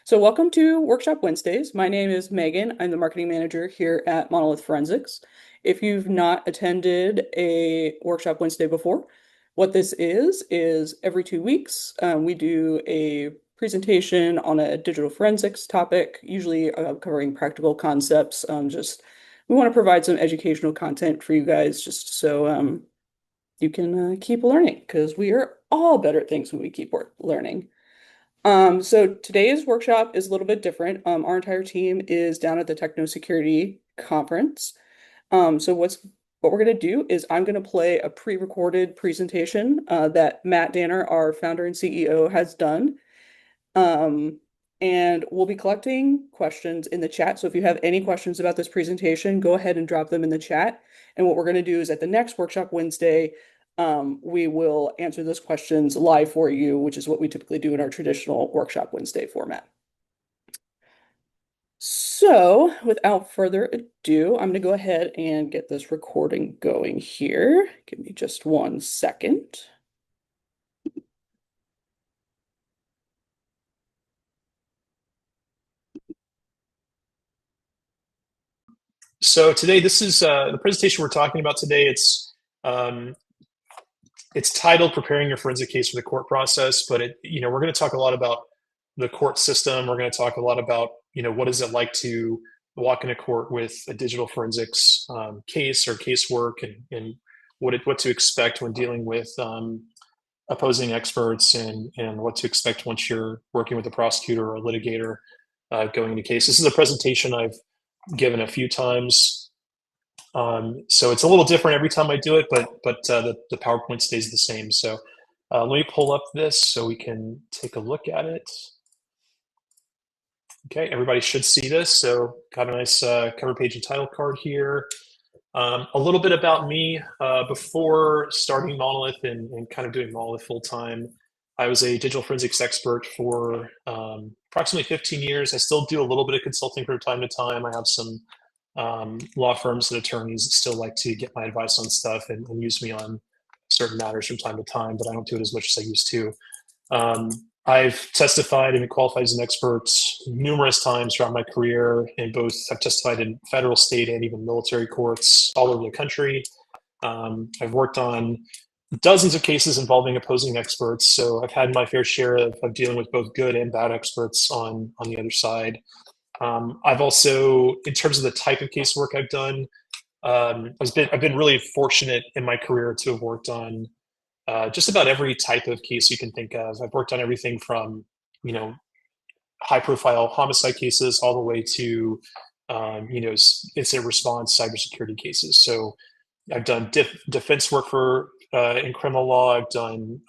So, welcome to Workshop Wednesdays. My name is Megan. I'm the marketing manager here at Monolith Forensics. If you've not attended a Workshop Wednesday before, what this is every 2 weeks, we do a presentation on a digital forensics topic, usually covering practical concepts. Just we want to provide some educational content for you guys just so you can keep learning because we are all better at things when we keep learning. So today's workshop is a little bit different. Our entire team is down at the Techno Security Conference. So what we're gonna do is I'm gonna play a pre-recorded presentation that Matt Danner, our founder and CEO, has done. Um, and we'll be collecting questions in the chat. So if you have any questions about this presentation, go ahead and drop them in the chat. And what we're going to do is at the next Workshop Wednesday, we will answer those questions live for you, which is what we typically do in our traditional Workshop Wednesday format. So without further ado, I'm going to go ahead and get this recording going here. Give me just 1 second. So today, this is the presentation we're talking about today. Um, it's titled "Preparing Your Forensic Case for the Court Process," but we're going to talk a lot about the court system. We're going to talk a lot about what is it like to walk into court with a digital forensics case or casework, and what to expect when dealing with opposing experts, and what to expect once you're working with a prosecutor or a litigator going into case. This is a presentation I've given a few times. So it's a little different every time I do it, but the PowerPoint stays the same. So let me pull up this so we can take a look at it. Okay, everybody should see this. So got a nice cover page and title card here. A little bit about me. Before starting Monolith and kind of doing Monolith full time, I was a digital forensics expert for approximately 15 years. I still do a little bit of consulting from time to time. I have some law firms and attorneys that still like to get my advice on stuff and use me on certain matters from time to time, but I don't do it as much as I used to. I've testified and been qualified as an expert numerous times throughout my career, and both I've testified in federal, state, and even military courts all over the country. I've worked on dozens of cases involving opposing experts, so I've had my fair share of dealing with both good and bad experts on the other side. I've also, in terms of the type of casework I've done, I've been really fortunate in my career to have worked on just about every type of case you can think of. I've worked on everything from, high-profile homicide cases all the way to, incident response, cybersecurity cases. So I've done defense work for in criminal law.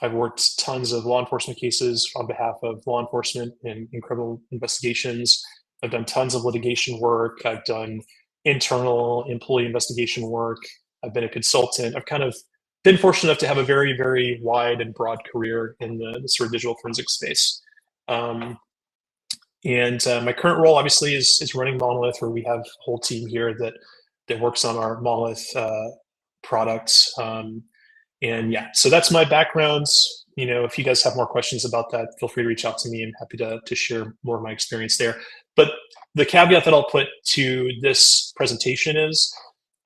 I've worked tons of law enforcement cases on behalf of law enforcement in criminal investigations. I've done tons of litigation work. I've done internal employee investigation work. I've been a consultant. I've kind of been fortunate enough to have a very, very wide and broad career in the sort of digital forensics space. And my current role, obviously, is running Monolith, where we have a whole team here that works on our Monolith products. And yeah, so that's my background. If you guys have more questions about that, feel free to reach out to me. I'm happy to share more of my experience there. But the caveat that I'll put to this presentation is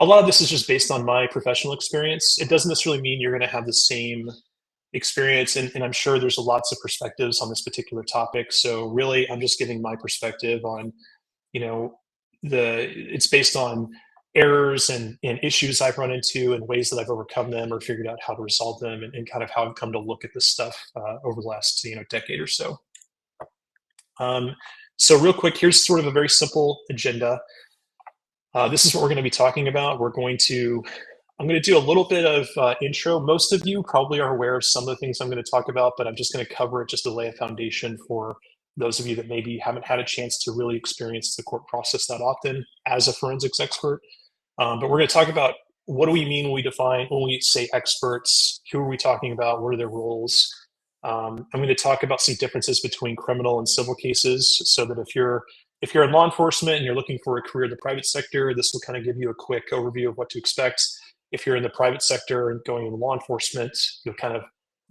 a lot of this is just based on my professional experience. It doesn't necessarily mean you're going to have the same experience, and I'm sure there's lots of perspectives on this particular topic. So really, I'm just giving my perspective on, it's based on errors and issues I've run into and ways that I've overcome them or figured out how to resolve them, and kind of how I've come to look at this stuff over the last decade or so. So real quick, here's sort of a very simple agenda. This is what we're going to be talking about. I'm going to do a little bit of intro. Most of you probably are aware of some of the things I'm going to talk about, but I'm just going to cover it just to lay a foundation for those of you that maybe haven't had a chance to really experience the court process that often as a forensics expert. But we're going to talk about what do we mean when we say experts, who are we talking about, what are their roles. I'm going to talk about some differences between criminal and civil cases, so that if you're in law enforcement and you're looking for a career in the private sector, this will kind of give you a quick overview of what to expect. If you're in the private sector and going into law enforcement, you'll kind of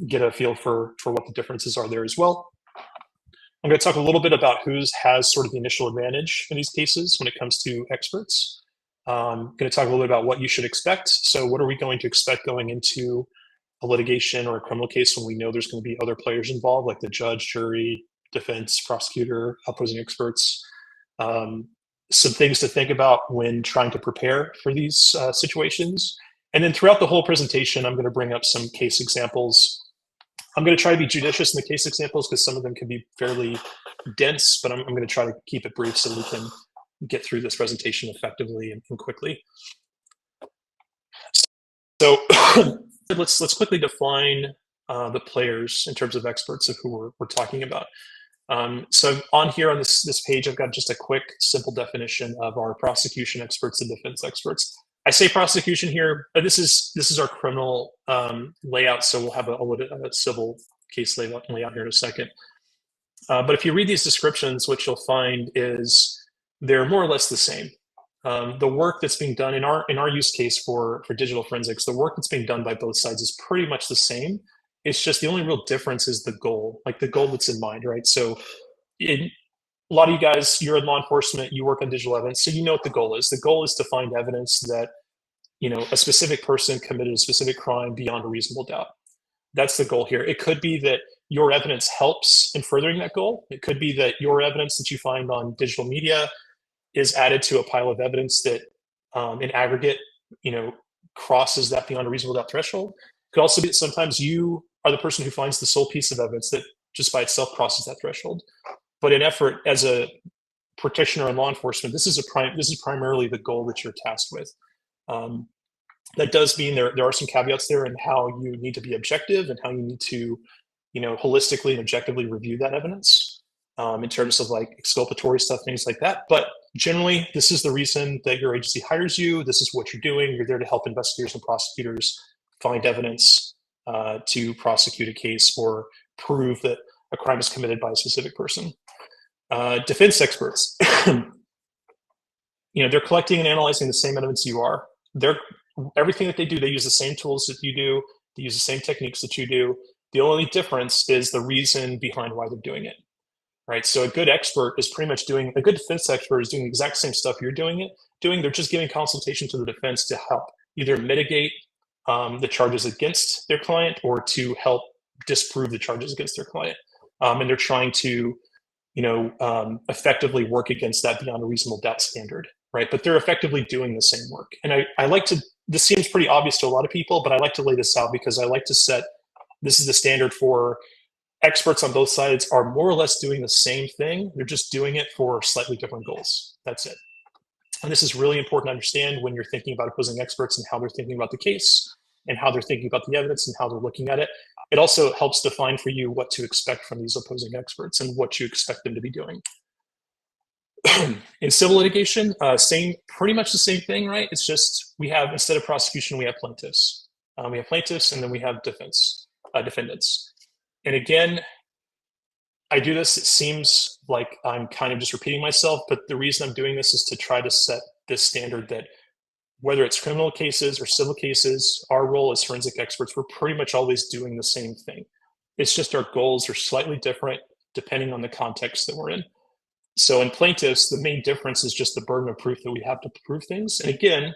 get a feel for what the differences are there as well. I'm going to talk a little bit about who has sort of the initial advantage in these cases when it comes to experts. I'm going to talk a little bit about what you should expect. So what are we going to expect going into a litigation or a criminal case when we know there's going to be other players involved, like the judge, jury, defense, prosecutor, opposing experts. Some things to think about when trying to prepare for these situations. And then throughout the whole presentation, I'm going to bring up some case examples. I'm going to try to be judicious in the case examples because some of them can be fairly dense, but I'm going to try to keep it brief so we can get through this presentation effectively and quickly. So let's quickly define the players in terms of experts of who we're talking about. So on here on this page, I've got just a quick, simple definition of our prosecution experts and defense experts. I say prosecution here, but this is our criminal layout, so we'll have a civil case layout here in a second. But if you read these descriptions, what you'll find is they're more or less the same. The work that's being done in our use case for digital forensics, the work that's being done by both sides is pretty much the same. It's just the only real difference is the goal, like the goal that's in mind, right? So a lot of you guys, you're in law enforcement, you work on digital evidence, so you know what the goal is. The goal is to find evidence that, you know, a specific person committed a specific crime beyond a reasonable doubt. That's the goal here. It could be that your evidence helps in furthering that goal. It could be that your evidence that you find on digital media is added to a pile of evidence that in aggregate, you know, crosses that beyond a reasonable doubt threshold. It could also be that sometimes you are the person who finds the sole piece of evidence that just by itself crosses that threshold. But in effort, as a practitioner in law enforcement, this is primarily the goal that you're tasked with. That does mean there are some caveats there in how you need to be objective and how you need to, you know, holistically and objectively review that evidence in terms of like exculpatory stuff, things like that. But generally, this is the reason that your agency hires you. This is what you're doing. You're there to help investigators and prosecutors find evidence to prosecute a case or prove that a crime is committed by a specific person. Defense experts, you know, they're collecting and analyzing the same evidence you are. Everything that they do, they use the same tools that you do. They use the same techniques that you do. The only difference is the reason behind why they're doing it, right? So a good expert is pretty much a good defense expert is doing the exact same stuff you're doing. They're just giving consultation to the defense to help either mitigate the charges against their client or to help disprove the charges against their client. And they're trying to, you know, effectively work against that beyond a reasonable doubt standard, right? But they're effectively doing the same work. And I like to, this seems pretty obvious to a lot of people, but I like to lay this out because I like to set, this is the standard for experts on both sides are more or less doing the same thing. They're just doing it for slightly different goals. That's it. And this is really important to understand when you're thinking about opposing experts and how they're thinking about the case and how they're thinking about the evidence and how they're looking at it. It also helps define for you what to expect from these opposing experts and what you expect them to be doing. In civil litigation, pretty much the same thing, right? It's just we have, instead of prosecution, we have plaintiffs. We have plaintiffs and then we have defendants. And again, I do this, it seems like I'm kind of just repeating myself, but the reason I'm doing this is to try to set this standard that whether it's criminal cases or civil cases, our role as forensic experts, we're pretty much always doing the same thing. It's just our goals are slightly different depending on the context that we're in. So in plaintiffs, the main difference is just the burden of proof that we have to prove things. And again,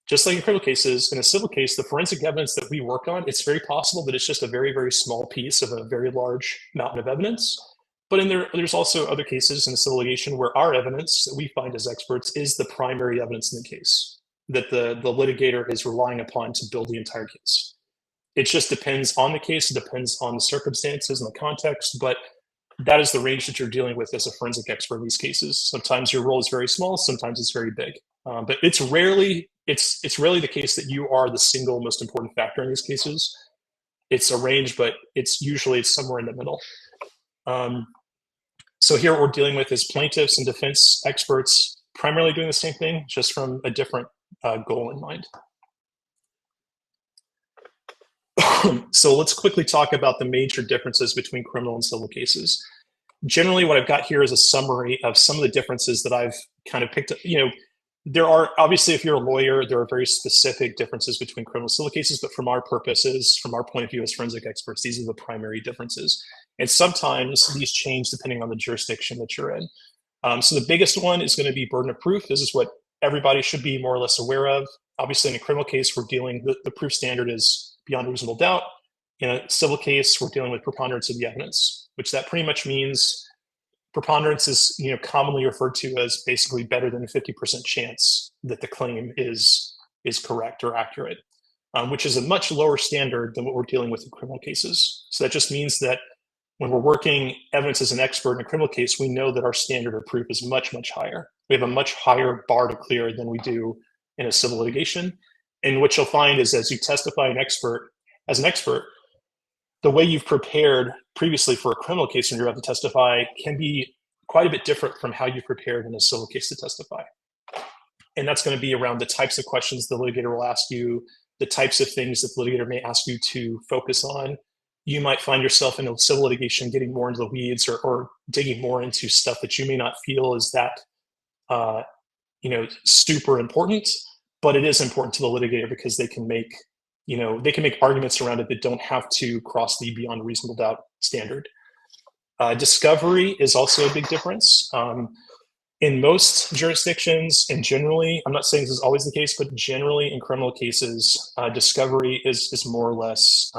just like in criminal cases, in a civil case, the forensic evidence that we work on, it's very possible that it's just a very, very small piece of a very large mountain of evidence. But there's also other cases in civil litigation where our evidence that we find as experts is the primary evidence in the case that the litigator is relying upon to build the entire case. It just depends on the case, it depends on the circumstances and the context, but that is the range that you're dealing with as a forensic expert in these cases. Sometimes your role is very small, sometimes it's very big. But it's rarely the case that you are the single most important factor in these cases. It's a range, but it's somewhere in the middle. So here what we're dealing with is plaintiffs and defense experts primarily doing the same thing, just from a different goal in mind. So let's quickly talk about the major differences between criminal and civil cases. Generally, what I've got here is a summary of some of the differences that I've kind of picked up. You know, there are, obviously, if you're a lawyer, there are very specific differences between criminal and civil cases, but from our purposes, from our point of view as forensic experts, these are the primary differences. And sometimes these change depending on the jurisdiction that you're in. So the biggest one is going to be burden of proof. This is what everybody should be more or less aware of. Obviously, in a criminal case, we're dealing, the proof standard is beyond reasonable doubt. In a civil case, we're dealing with preponderance of the evidence, which that pretty much means preponderance is commonly referred to as basically better than a 50% chance that the claim is correct or accurate, which is a much lower standard than what we're dealing with in criminal cases. So that just means that when we're working evidence as an expert in a criminal case, we know that our standard of proof is much, much higher. We have a much higher bar to clear than we do in a civil litigation. And what you'll find is as you testify as an expert, the way you've prepared previously for a criminal case when you're about to testify can be quite a bit different from how you prepared in a civil case to testify. And that's going to be around the types of questions the litigator will ask you, the types of things that the litigator may ask you to focus on. You might find yourself in a civil litigation getting more into the weeds or digging more into stuff that you may not feel is that super important, but it is important to the litigator because they can make arguments around it that don't have to cross the beyond reasonable doubt standard. Discovery is also a big difference. In most jurisdictions, and generally, I'm not saying this is always the case, but generally in criminal cases, discovery is more or less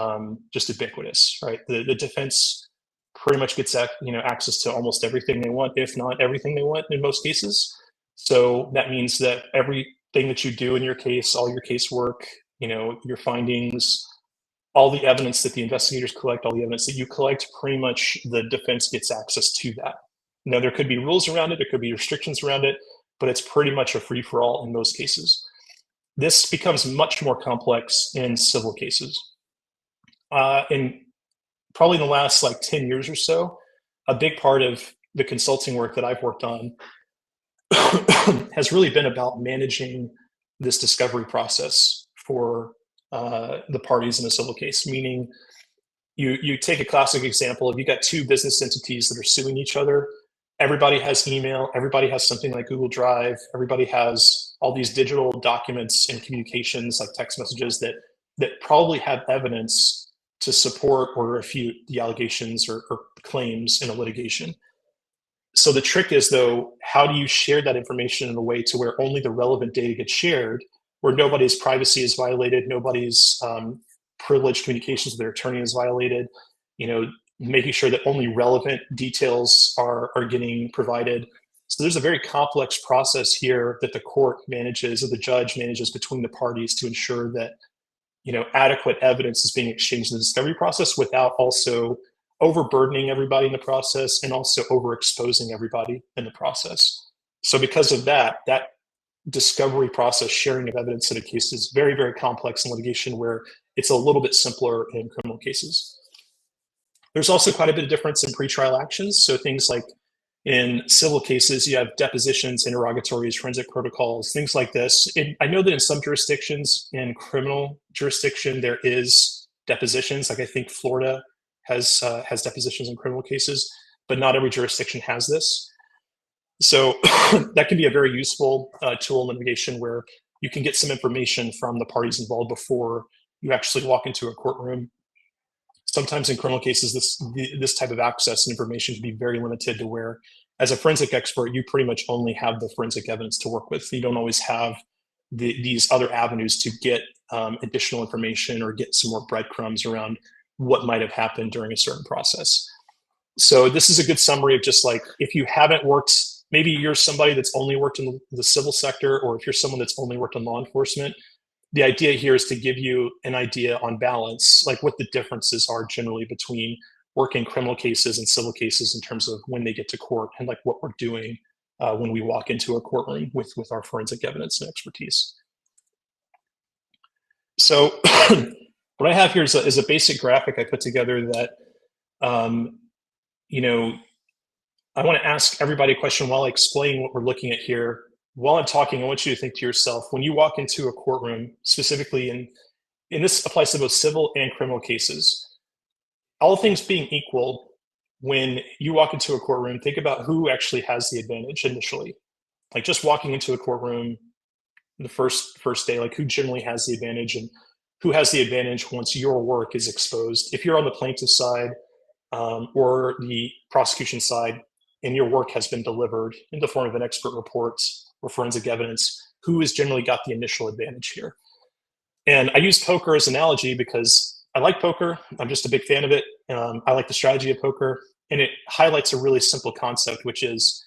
just ubiquitous, right? The defense pretty much gets access to almost everything they want, if not everything they want in most cases. So that means that everything that you do in your case, all your casework, your findings, all the evidence that the investigators collect, all the evidence that you collect, pretty much the defense gets access to that. Now, there could be rules around it, there could be restrictions around it, but it's pretty much a free-for-all in most cases. This becomes much more complex in civil cases. In probably in the last 10 years or so, a big part of the consulting work that I've worked on has really been about managing this discovery process for the parties in a civil case, meaning you take a classic example of you got two business entities that are suing each other. Everybody has email, everybody has something like Google Drive, everybody has all these digital documents and communications like text messages that probably have evidence to support or refute the allegations or claims in a litigation. So the trick is, though, how do you share that information in a way to where only the relevant data gets shared, where nobody's privacy is violated, nobody's privileged communications with their attorney is violated, making sure that only relevant details are getting provided. So there's a very complex process here that the court manages or the judge manages between the parties to ensure that adequate evidence is being exchanged in the discovery process without also overburdening everybody in the process and also overexposing everybody in the process. So because of that discovery process, sharing of evidence in a case is very, very complex in litigation where it's a little bit simpler in criminal cases. There's also quite a bit of difference in pretrial actions. So things like in civil cases, you have depositions, interrogatories, forensic protocols, things like this. I know that in some jurisdictions, in criminal jurisdiction, there is depositions. Like I think Florida has depositions in criminal cases, but not every jurisdiction has this. So that can be a very useful tool in litigation where you can get some information from the parties involved before you actually walk into a courtroom. Sometimes in criminal cases, this type of access and information can be very limited to where, as a forensic expert, you pretty much only have the forensic evidence to work with. You don't always have these other avenues to get additional information or get some more breadcrumbs around what might have happened during a certain process. So this is a good summary of just if you haven't worked, maybe you're somebody that's only worked in the civil sector, or if you're someone that's only worked in law enforcement, the idea here is to give you an idea on balance, what the differences are generally between working criminal cases and civil cases in terms of when they get to court and what we're doing when we walk into a courtroom with our forensic evidence and expertise. So what I have here is a basic graphic I put together that, I want to ask everybody a question while I explain what we're looking at here. While I'm talking, I want you to think to yourself, when you walk into a courtroom, specifically, and this applies to both civil and criminal cases, all things being equal, when you walk into a courtroom, think about who actually has the advantage initially. Just walking into a courtroom the first day, who generally has the advantage and who has the advantage once your work is exposed. If you're on the plaintiff side, or the prosecution side, and your work has been delivered in the form of an expert report or forensic evidence, who has generally got the initial advantage here? And I use poker as an analogy because I like poker. I'm just a big fan of it. I like the strategy of poker, and it highlights a really simple concept, which is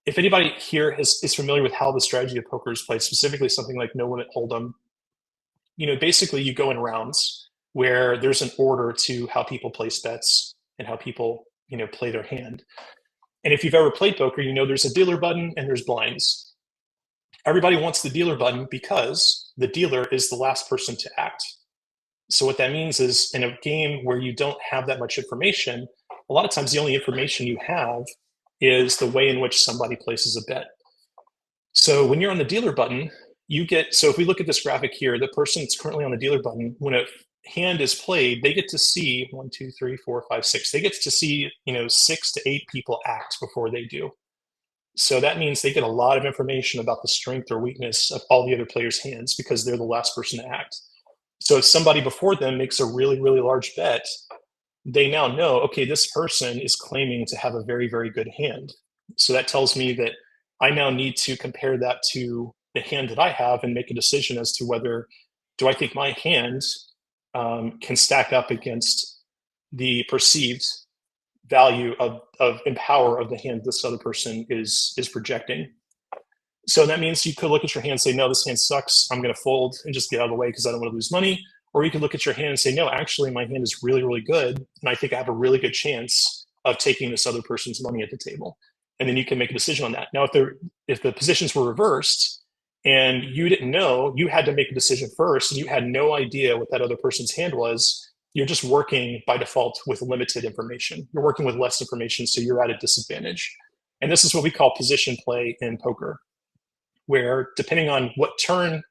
if anybody here is familiar with how the strategy of poker is played, specifically something like no limit hold'em, basically you go in rounds where there's an order to how people place bets and how people, play their hand. And if you've ever played poker, there's a dealer button and there's blinds. Everybody wants the dealer button because the dealer is the last person to act. So what that means is in a game where you don't have that much information, a lot of times the only information you have is the way in which somebody places a bet. So when you're on the dealer button, so if we look at this graphic here, the person that's currently on the dealer button, when a hand is played, they get to see 1, 2, 3, 4, 5, 6. They get to see, 6 to 8 people act before they do. So that means they get a lot of information about the strength or weakness of all the other players' hands because they're the last person to act. So if somebody before them makes a really, really large bet, they now know, okay, this person is claiming to have a very, very good hand. So that tells me that I now need to compare that to the hand that I have and make a decision as to whether do I think my hand can stack up against the perceived value of and power of the hand this other person is projecting. So that means you could look at your hand and say, no, this hand sucks. I'm going to fold and just get out of the way because I don't want to lose money. Or you could look at your hand and say, no, actually, my hand is really, really good. And I think I have a really good chance of taking this other person's money at the table. And then you can make a decision on that. Now, if the positions were reversed and you didn't know, you had to make a decision first, and you had no idea what that other person's hand was, you're just working by default with limited information. You're working with less information, so you're at a disadvantage. And this is what we call position play in poker, where depending on what turn,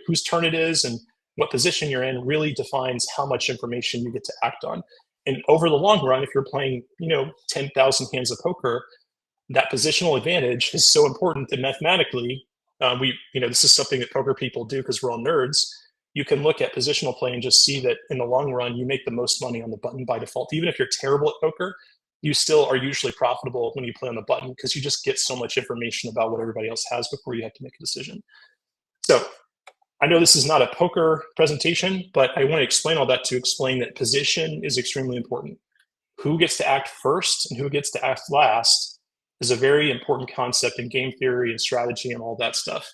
whose turn it is and what position you're in really defines how much information you get to act on. And over the long run, if you're playing, 10,000 hands of poker, that positional advantage is so important that mathematically, this is something that poker people do because we're all nerds. You can look at positional play and just see that in the long run, you make the most money on the button by default. Even if you're terrible at poker, you still are usually profitable when you play on the button because you just get so much information about what everybody else has before you have to make a decision. So I know this is not a poker presentation, but I want to explain all that to explain that position is extremely important. Who gets to act first and who gets to act last is a very important concept in game theory and strategy and all that stuff.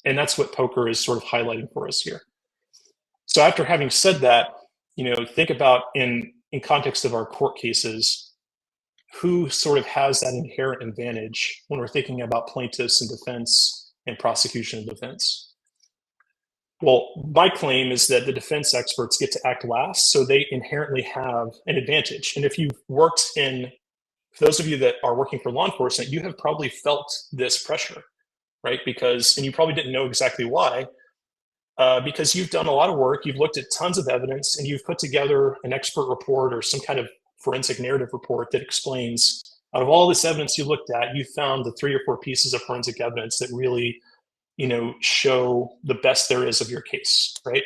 And that's what poker is sort of highlighting for us here. So after having said that, think about in context of our court cases, who sort of has that inherent advantage when we're thinking about plaintiffs and defense and prosecution and defense. Well, my claim is that the defense experts get to act last, so they inherently have an advantage. And if you've worked for those of you that are working for law enforcement, you have probably felt this pressure, right? And you probably didn't know exactly why, because you've done a lot of work, you've looked at tons of evidence, and you've put together an expert report or some kind of forensic narrative report that explains, out of all this evidence you looked at, you found the 3 or 4 pieces of forensic evidence that really, show the best there is of your case, right?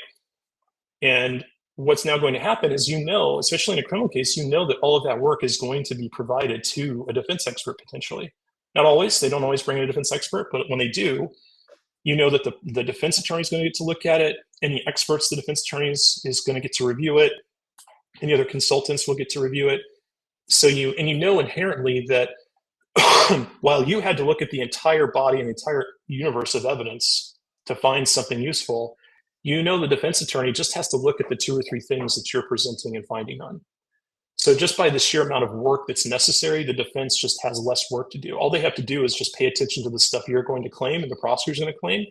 And what's now going to happen is, especially in a criminal case, that all of that work is going to be provided to a defense expert potentially. Not always, they don't always bring in a defense expert, but when they do, that the defense attorney is going to get to look at it, any experts the defense attorney is going to get to review it, any other consultants will get to review it. So inherently that while you had to look at the entire body and the entire universe of evidence to find something useful, the defense attorney just has to look at the 2 or 3 things that you're presenting and finding on. So just by the sheer amount of work that's necessary, the defense just has less work to do. All they have to do is just pay attention to the stuff you're going to claim and the prosecutor's going to claim,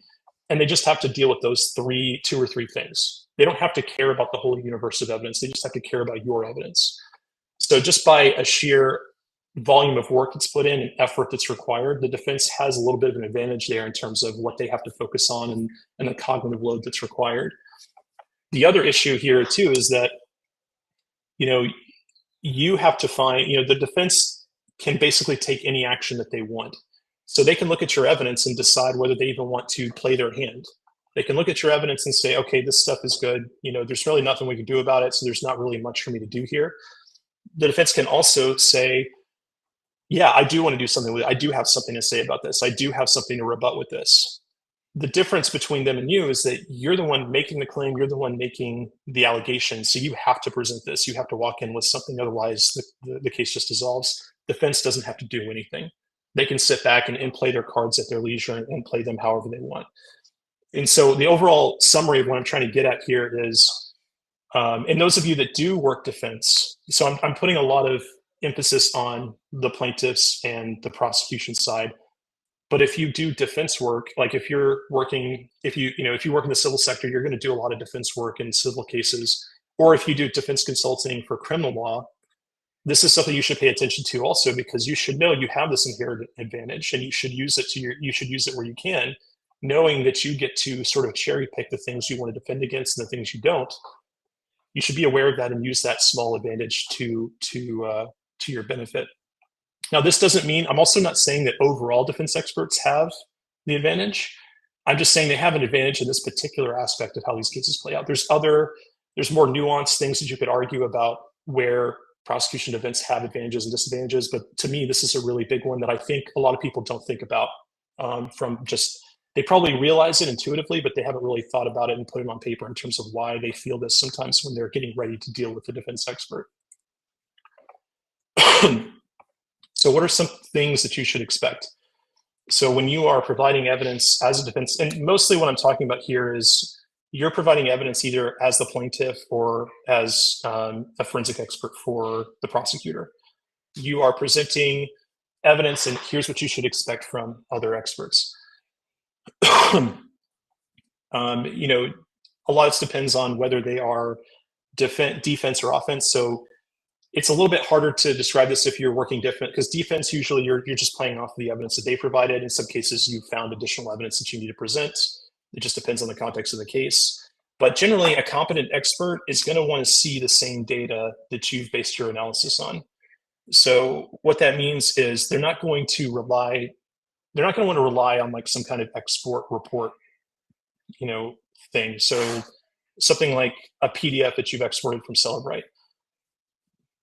and they just have to deal with those 2 or 3 things. They don't have to care about the whole universe of evidence. They just have to care about your evidence. So just by a sheer volume of work that's put in and effort that's required, the defense has a little bit of an advantage there in terms of what they have to focus on and the cognitive load that's required. The other issue here too is that, you have to find, the defense can basically take any action that they want. So they can look at your evidence and decide whether they even want to play their hand. They can look at your evidence and say, okay, this stuff is good. There's really nothing we can do about it. So there's not really much for me to do here. The defense can also say, yeah, I do want to do something with it. I do have something to say about this. I do have something to rebut with this. The difference between them and you is that you're the one making the claim, you're the one making the allegation. So you have to present this. You have to walk in with something. Otherwise, the case just dissolves. Defense doesn't have to do anything. They can sit back and play their cards at their leisure and play them however they want. And so the overall summary of what I'm trying to get at here is, and those of you that do work defense, so I'm putting a lot of emphasis on the plaintiffs and the prosecution side. But if you do defense work, like if you're working, if you work in the civil sector, you're going to do a lot of defense work in civil cases. Or if you do defense consulting for criminal law, this is something you should pay attention to also, because you should know you have this inherent advantage and you should use it you should use it where you can, knowing that you get to sort of cherry pick the things you want to defend against and the things you don't. You should be aware of that and use that small advantage to your benefit. Now, this doesn't mean, I'm also not saying that overall defense experts have the advantage. I'm just saying they have an advantage in this particular aspect of how these cases play out. There's more nuanced things that you could argue about where prosecution defense have advantages and disadvantages. But to me, this is a really big one that I think a lot of people don't think about, from just, they probably realize it intuitively, but they haven't really thought about it and put it on paper in terms of why they feel this sometimes when they're getting ready to deal with the defense expert. So what are some things that you should expect? So when you are providing evidence as a defense, and mostly what I'm talking about here is you're providing evidence either as the plaintiff or as a forensic expert for the prosecutor. You are presenting evidence, and here's what you should expect from other experts. A lot of this depends on whether they are defense or offense. So it's a little bit harder to describe this if you're working different, because defense, usually you're just playing off the evidence that they provided. In some cases, you found additional evidence that you need to present. It just depends on the context of the case. But generally, a competent expert is going to want to see the same data that you've based your analysis on. So what that means is they're not going to want to rely on like some kind of export report, thing. So something like a PDF that you've exported from Celebrite.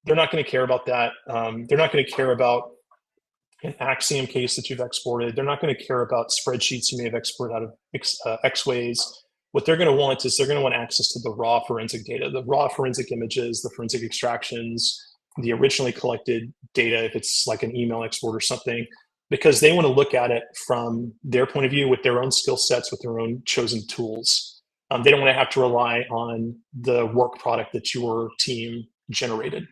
They're not going to care about that. They're not going to care about an Axiom case that you've exported. They're not going to care about spreadsheets you may have exported out of X-Ways. What they're going to want is they're going to want access to the raw forensic data, the raw forensic images, the forensic extractions, the originally collected data, if it's like an email export or something, because they want to look at it from their point of view with their own skill sets, with their own chosen tools. They don't want to have to rely on the work product that your team generated.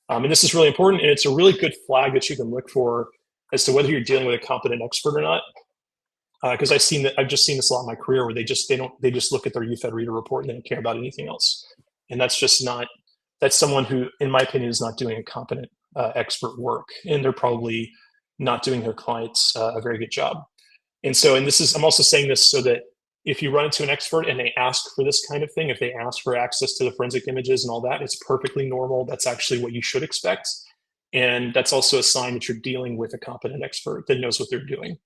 And this is really important, and it's a really good flag that you can look for as to whether you're dealing with a competent expert or not. Because I've just seen this a lot in my career where they just look at their UFED reader report and they don't care about anything else. And that's someone who, in my opinion, is not doing a competent expert work, and they're probably not doing their clients a very good job. And I'm also saying this so that if you run into an expert and they ask for this kind of thing, if they ask for access to the forensic images and all that, it's perfectly normal. That's actually what you should expect. And that's also a sign that you're dealing with a competent expert that knows what they're doing,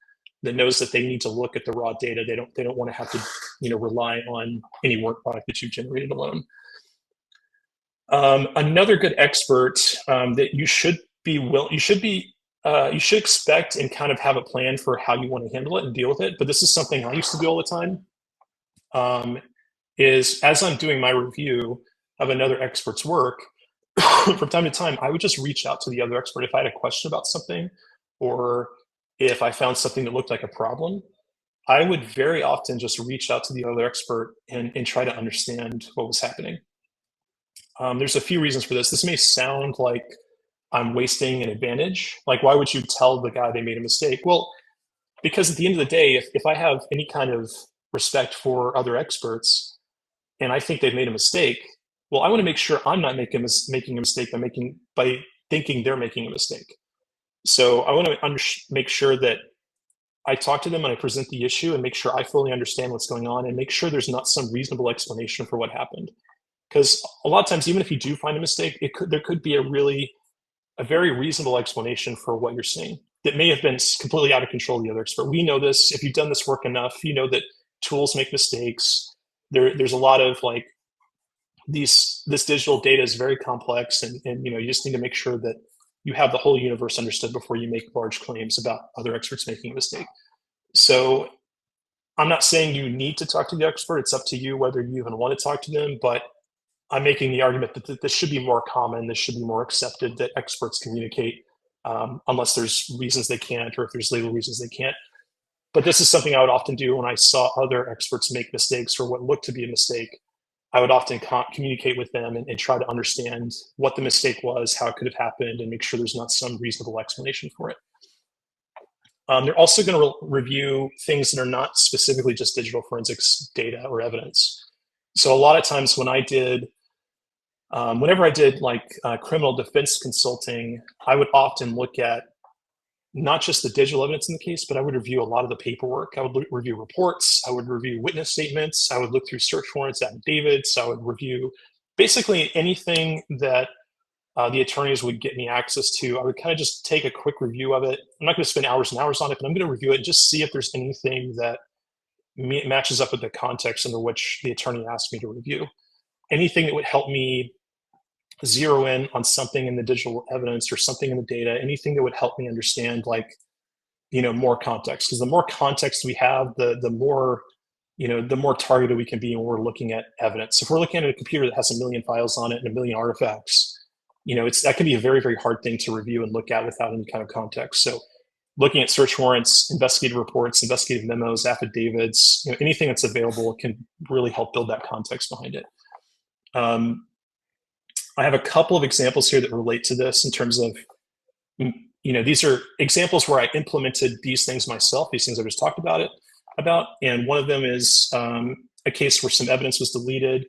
that knows that they need to look at the raw data. They don't want to have to, rely on any work product that you've generated alone. Another good expert that you should expect and kind of have a plan for how you want to handle it and deal with it. But this is something I used to do all the time. Is as I'm doing my review of another expert's work, from time to time, I would just reach out to the other expert if I had a question about something, or if I found something that looked like a problem. I would very often just reach out to the other expert and try to understand what was happening. There's a few reasons for this. This may sound like I'm wasting an advantage. Like, why would you tell the guy they made a mistake? Well, because at the end of the day, if I have any kind of respect for other experts and I think they've made a mistake, well, I want to make sure I'm not making a mistake by thinking they're making a mistake. So I want to make sure that I talk to them and I present the issue and make sure I fully understand what's going on and make sure there's not some reasonable explanation for what happened. Because a lot of times, even if you do find a mistake, there could be a very reasonable explanation for what you're seeing that may have been completely out of control of the other expert. We know this. If you've done this work enough, you know that tools make mistakes. There's a lot of this digital data is very complex, and you just need to make sure that you have the whole universe understood before you make large claims about other experts making a mistake. So I'm not saying you need to talk to the expert. It's up to you whether you even want to talk to them, but I'm making the argument that this should be more common. This should be more accepted that experts communicate, unless there's reasons they can't, or if there's legal reasons they can't. But this is something I would often do when I saw other experts make mistakes or what looked to be a mistake. I would often communicate with them and try to understand what the mistake was, how it could have happened, and make sure there's not some reasonable explanation for it. They're also going to review things that are not specifically just digital forensics data or evidence. So a lot of times when whenever I did like criminal defense consulting, I would often look at not just the digital evidence in the case, but I would review a lot of the paperwork. I would review reports. I would review witness statements. I would look through search warrants, affidavits. I would review basically anything that the attorneys would get me access to. I would kind of just take a quick review of it. I'm not going to spend hours and hours on it, but I'm going to review it and just see if there's anything that matches up with the context under which the attorney asked me to review. Anything that would help me zero in on something in the digital evidence or something in the data, anything that would help me understand more context. Because the more context we have, the more targeted we can be when we're looking at evidence. If we're looking at a computer that has a million files on it and a million artifacts, that can be a very, very hard thing to review and look at without any kind of context. So looking at search warrants, investigative reports, investigative memos, affidavits, anything that's available can really help build that context behind it. I have a couple of examples here that relate to this in terms of, these are examples where I implemented these things myself, these things I just talked about. And one of them is a case where some evidence was deleted,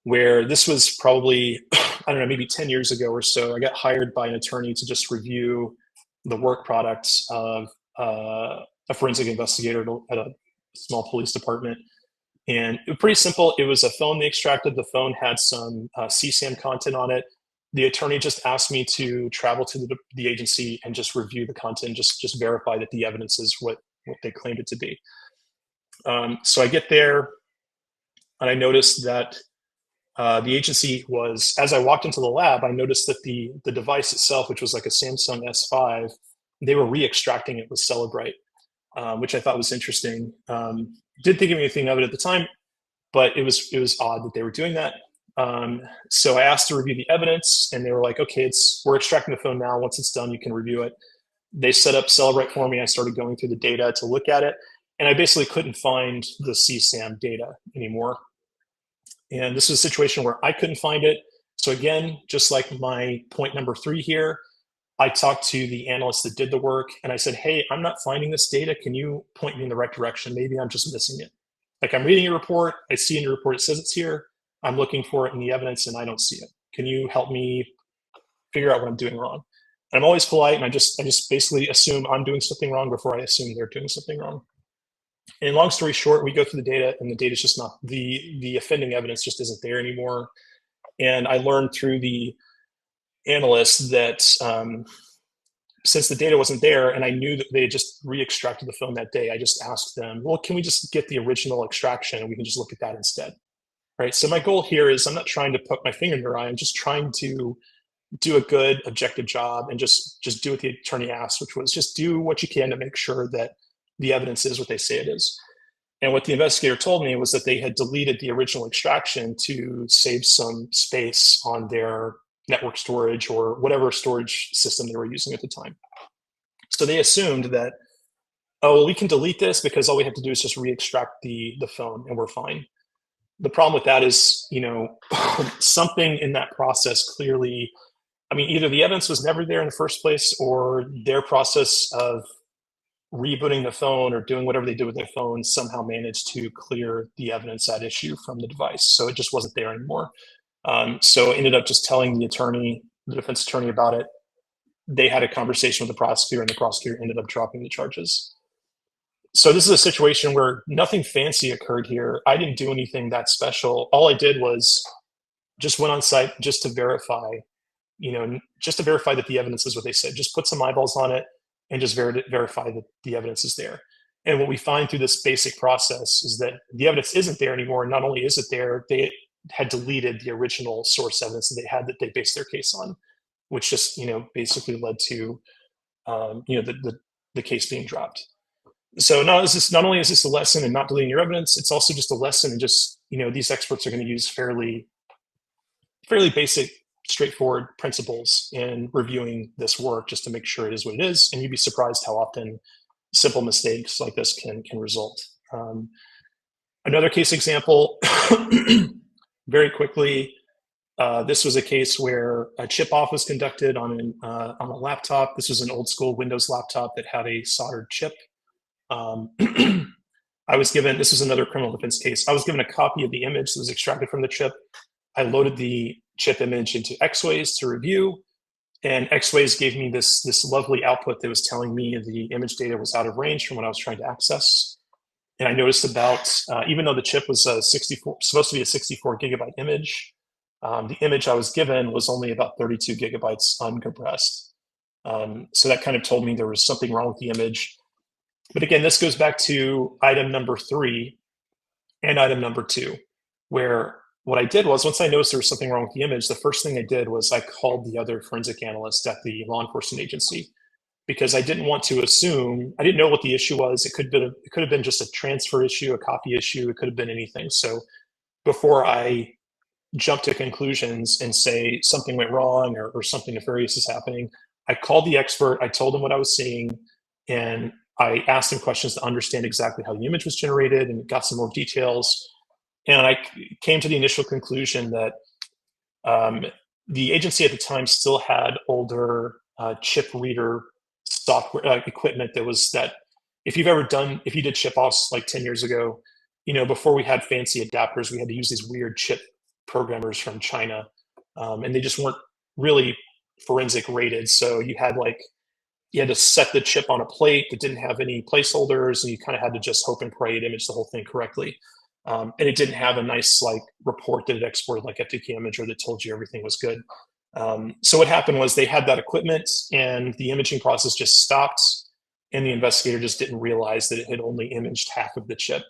where this was probably, I don't know, maybe 10 years ago or so. I got hired by an attorney to just review the work products of a forensic investigator at a small police department. And it was pretty simple. It was a phone they extracted. The phone had some CSAM content on it. The attorney just asked me to travel to the agency and just review the content, just verify that the evidence is what they claimed it to be. So I get there, and I noticed that the agency was, as I walked into the lab, I noticed that the device itself, which was like a Samsung S5, they were re-extracting it with Celebrite, which I thought was interesting. Didn't think of anything of it at the time, but it was odd that they were doing that. So I asked to review the evidence, and they were like, okay, we're extracting the phone now. Once it's done, you can review it. They set up Celebrite for me. I started going through the data to look at it, and I basically couldn't find the CSAM data anymore. And this was a situation where I couldn't find it. So again, just like my point number 3 here, I talked to the analyst that did the work, and I said, hey, I'm not finding this data. Can you point me in the right direction? Maybe I'm just missing it. Like, I'm reading your report. I see in your report it says it's here. I'm looking for it in the evidence, and I don't see it. Can you help me figure out what I'm doing wrong? And I'm always polite, and I just basically assume I'm doing something wrong before I assume they're doing something wrong. And long story short, we go through the data, and the data is just not, the offending evidence just isn't there anymore. And I learned through the analyst that since the data wasn't there, and I knew that they had just re-extracted the phone that day, I just asked them, well, can we just get the original extraction and we can just look at that instead? Right. So my goal here is I'm not trying to put my finger in your eye. I'm just trying to do a good objective job and just do what the attorney asked, which was just do what you can to make sure that the evidence is what they say it is. And what the investigator told me was that they had deleted the original extraction to save some space on their network storage or whatever storage system they were using at the time. So they assumed that, oh, well, we can delete this because all we have to do is just re-extract the phone and we're fine. The problem with that is, something in that process clearly, either the evidence was never there in the first place, or their process of rebooting the phone or doing whatever they did with their phone somehow managed to clear the evidence at issue from the device. So it just wasn't there anymore. So I ended up just telling the defense attorney about it. They had a conversation with the prosecutor, and the prosecutor ended up dropping the charges. So this is a situation where nothing fancy occurred here. I didn't do anything that special. All I did was just went on site just to verify, that the evidence is what they said. Just put some eyeballs on it and just verify that the evidence is there. And what we find through this basic process is that the evidence isn't there anymore. Not only is it there, had deleted the original source evidence that they had that they based their case on, which just basically led to the case being dropped. So not only is this a lesson in not deleting your evidence, it's also just a lesson in just these experts are going to use fairly basic, straightforward principles in reviewing this work just to make sure it is what it is, and you'd be surprised how often simple mistakes like this can result. Another case example, very quickly, this was a case where a chip off was conducted on a laptop. This was an old school Windows laptop that had a soldered chip. This was another criminal defense case. I was given a copy of the image that was extracted from the chip. I loaded the chip image into Xways to review, and Xways gave me this lovely output that was telling me the image data was out of range from what I was trying to access. And I noticed even though the chip was supposed to be a 64 gigabyte image, the image I was given was only about 32 gigabytes uncompressed. So that kind of told me there was something wrong with the image. But again, this goes back to item number 3 and item number 2, where what I did was, once I noticed there was something wrong with the image, the first thing I did was I called the other forensic analyst at the law enforcement agency, because I didn't want to assume, I didn't know what the issue was. It could have been just a transfer issue, a copy issue. It could have been anything. So before I jump to conclusions and say something went wrong or something nefarious is happening, I called the expert. I told him what I was seeing, and I asked him questions to understand exactly how the image was generated and got some more details. And I came to the initial conclusion that the agency at the time still had older chip reader software equipment that if you did chip offs like 10 years ago, before we had fancy adapters, we had to use these weird chip programmers from China, and they just weren't really forensic rated. So you had to set the chip on a plate that didn't have any placeholders, and you kind of had to just hope and pray it imaged the whole thing correctly. And it didn't have a nice report that it exported like FTP imager that told you everything was good. So what happened was they had that equipment, and the imaging process just stopped, and the investigator just didn't realize that it had only imaged half of the chip.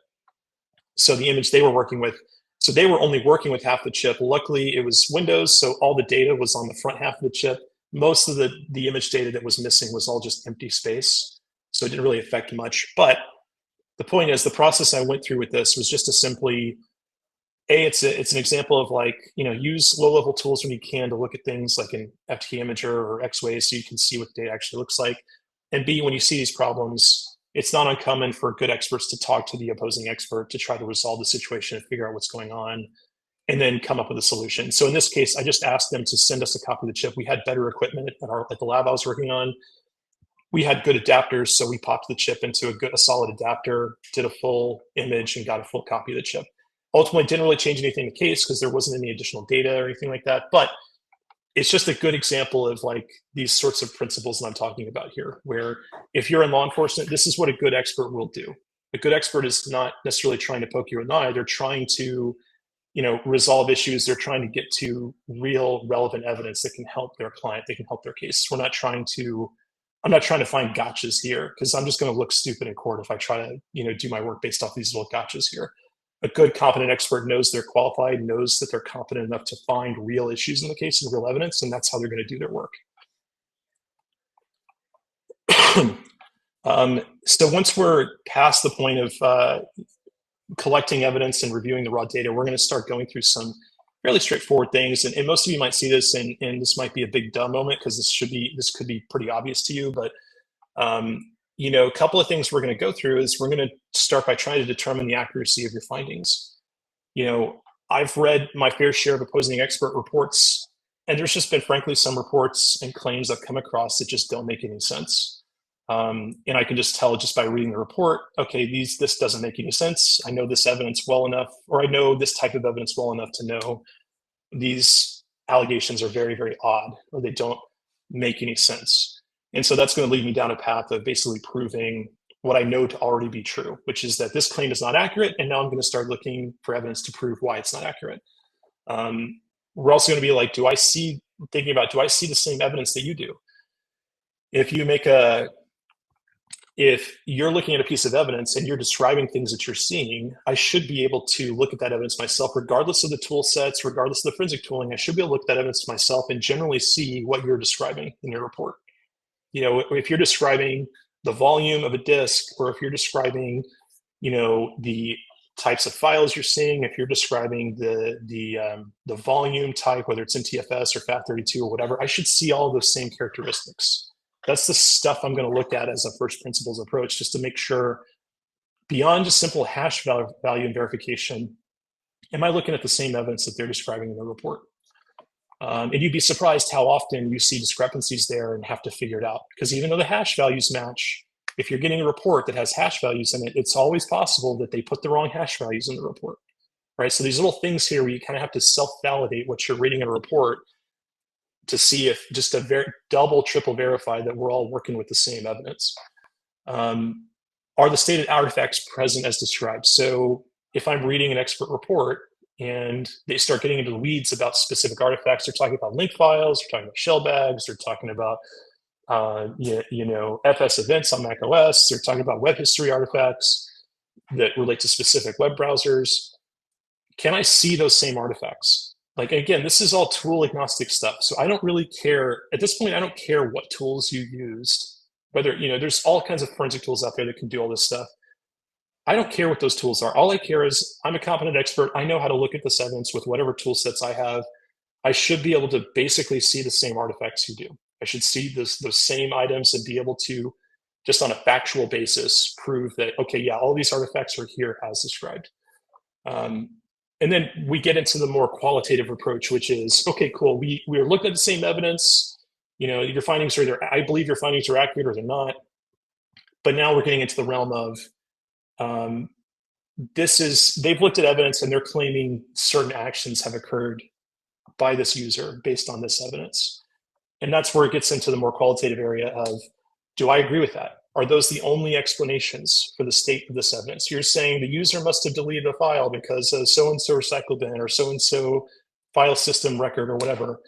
So the image they were working with, so they were only working with half the chip. Luckily, it was Windows, so all the data was on the front half of the chip. Most of the image data that was missing was all just empty space, so it didn't really affect much. But the point is, the process I went through with this was just to simply, it's an example of use low-level tools when you can to look at things like an FTP imager or Xways so you can see what the data actually looks like. And B, when you see these problems, it's not uncommon for good experts to talk to the opposing expert to try to resolve the situation and figure out what's going on, and then come up with a solution. So in this case, I just asked them to send us a copy of the chip. We had better equipment at the lab I was working on. We had good adapters, so we popped the chip into a solid adapter, did a full image, and got a full copy of the chip. Ultimately, didn't really change anything in the case because there wasn't any additional data or anything like that. But it's just a good example of these sorts of principles that I'm talking about here, where if you're in law enforcement, this is what a good expert will do. A good expert is not necessarily trying to poke you in the eye. They're trying to resolve issues. They're trying to get to real relevant evidence that can help their client, they can help their case. I'm not trying to find gotchas here, because I'm just going to look stupid in court if I try to, do my work based off these little gotchas here. A good, competent expert knows they're qualified, knows that they're competent enough to find real issues in the case and real evidence, and that's how they're going to do their work. So once we're past the point of collecting evidence and reviewing the raw data, we're going to start going through some fairly straightforward things. And most of you might see this, and this might be a big dumb moment because this could be pretty obvious to you. But a couple of things we're going to go through is we're going to start by trying to determine the accuracy of your findings. I've read my fair share of opposing expert reports, and there's just been, frankly, some reports and claims I've come across that just don't make any sense. And I can just tell just by reading the report, okay, this doesn't make any sense. I know this evidence well enough, or I know this type of evidence well enough to know these allegations are very, very odd, or they don't make any sense. And so that's going to lead me down a path of basically proving what I know to already be true, which is that this claim is not accurate. And now I'm going to start looking for evidence to prove why it's not accurate. We're also going to be do I see the same evidence that you do? If you make a if you're looking at a piece of evidence and you're describing things that you're seeing, I should be able to look at that evidence myself, regardless of the tool sets, regardless of the forensic tooling. I should be able to look at that evidence myself and generally see what you're describing in your report. If you're describing the volume of a disk, or if you're describing, the types of files you're seeing, if you're describing the volume type, whether it's NTFS or FAT32 or whatever, I should see all of those same characteristics. That's the stuff I'm going to look at as a first principles approach, just to make sure, beyond just simple hash value and verification, am I looking at the same evidence that they're describing in the report? And you'd be surprised how often you see discrepancies there and have to figure it out. Because even though the hash values match, if you're getting a report that has hash values in it, it's always possible that they put the wrong hash values in the report, right? So these little things here where you kind of have to self-validate what you're reading in a report to see if, just to double, triple verify that we're all working with the same evidence. Are the stated artifacts present as described? So if I'm reading an expert report and they start getting into the weeds about specific artifacts, they're talking about link files, they're talking about shell bags, they're talking about FS events on Mac OS, they're talking about web history artifacts that relate to specific web browsers. Can I see those same artifacts? Like, again, this is all tool agnostic stuff. So I don't really care at this point. I don't care what tools you used, whether, there's all kinds of forensic tools out there that can do all this stuff. I don't care what those tools are. All I care is I'm a competent expert. I know how to look at this evidence with whatever tool sets I have. I should be able to basically see the same artifacts you do. I should see those same items and be able to, just on a factual basis, prove that, okay, yeah, all these artifacts are here as described. And then we get into the more qualitative approach, which is, okay, cool. We're looking at the same evidence. Your findings are either, I believe your findings are accurate or they're not. But now we're getting into the realm of, they've looked at evidence and they're claiming certain actions have occurred by this user based on this evidence. And that's where it gets into the more qualitative area of, do I agree with that? Are those the only explanations for the state of this evidence? You're saying the user must have deleted a file because of so-and-so recycle bin or so-and-so file system record or whatever.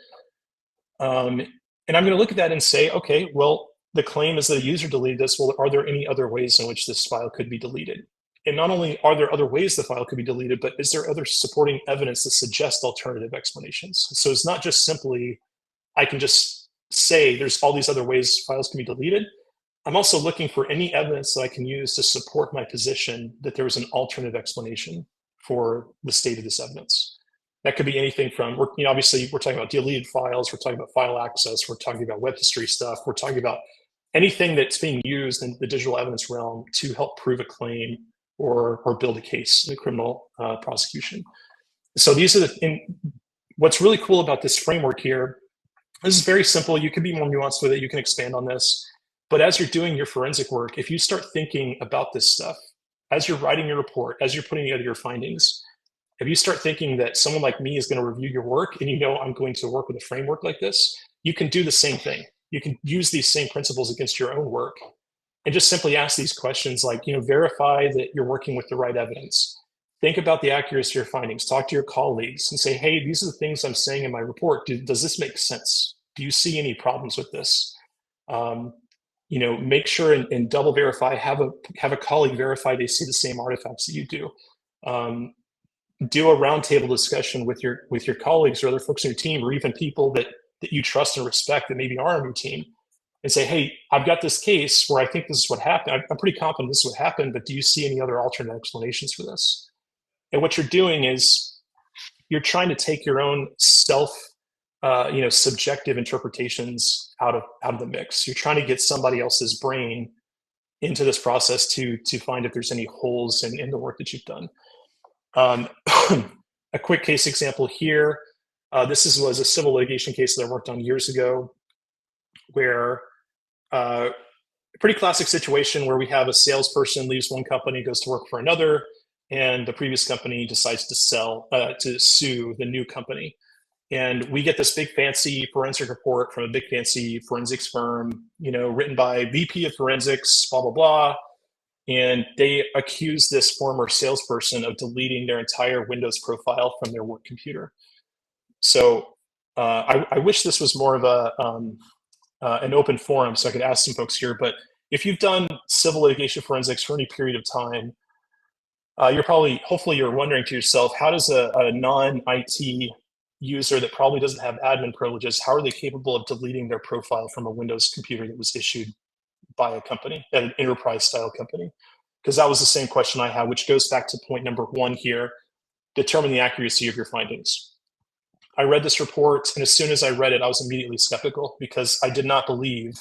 And I'm going to look at that and say, okay, well, the claim is that a user deleted this. Well, are there any other ways in which this file could be deleted? And not only are there other ways the file could be deleted, but is there other supporting evidence that suggests alternative explanations? So it's not just simply, I can just say there's all these other ways files can be deleted. I'm also looking for any evidence that I can use to support my position that there was an alternative explanation for the state of this evidence. That could be anything from, obviously we're talking about deleted files, we're talking about file access, we're talking about web history stuff, we're talking about anything that's being used in the digital evidence realm to help prove a claim or build a case in a criminal prosecution. So these are what's really cool about this framework here. This is very simple. You can be more nuanced with it. You can expand on this. But as you're doing your forensic work, if you start thinking about this stuff, as you're writing your report, as you're putting together your findings, if you start thinking that someone like me is going to review your work and I'm going to work with a framework like this, you can do the same thing. You can use these same principles against your own work and just simply ask these questions like, verify that you're working with the right evidence. Think about the accuracy of your findings. Talk to your colleagues and say, hey, these are the things I'm saying in my report. Does this make sense? Do you see any problems with this? Make sure and double verify, have a colleague verify they see the same artifacts that you do. Do a roundtable discussion with your colleagues or other folks on your team, or even people that you trust and respect that maybe are on your team, and say, hey, I've got this case where I think this is what happened. I'm pretty confident this is what happened, but do you see any other alternate explanations for this? And what you're doing is you're trying to take your own subjective interpretations out of the mix. You're trying to get somebody else's brain into this process to find if there's any holes in the work that you've done. A quick case example here. This was a civil litigation case that I worked on years ago, where a pretty classic situation where we have a salesperson leaves one company, goes to work for another, and the previous company decides to sue the new company. And we get this big fancy forensic report from a big fancy forensics firm, written by VP of forensics, blah, blah, blah. And they accuse this former salesperson of deleting their entire Windows profile from their work computer. So I wish this was more of an open forum so I could ask some folks here, but if you've done civil litigation forensics for any period of time, hopefully you're wondering to yourself, how does a non-IT user that probably doesn't have admin privileges, how are they capable of deleting their profile from a Windows computer that was issued by a company, an enterprise style company? Because that was the same question I had, which goes back to point number one here: determine the accuracy of your findings. I read this report, and as soon as I read it, I was immediately skeptical because I did not believe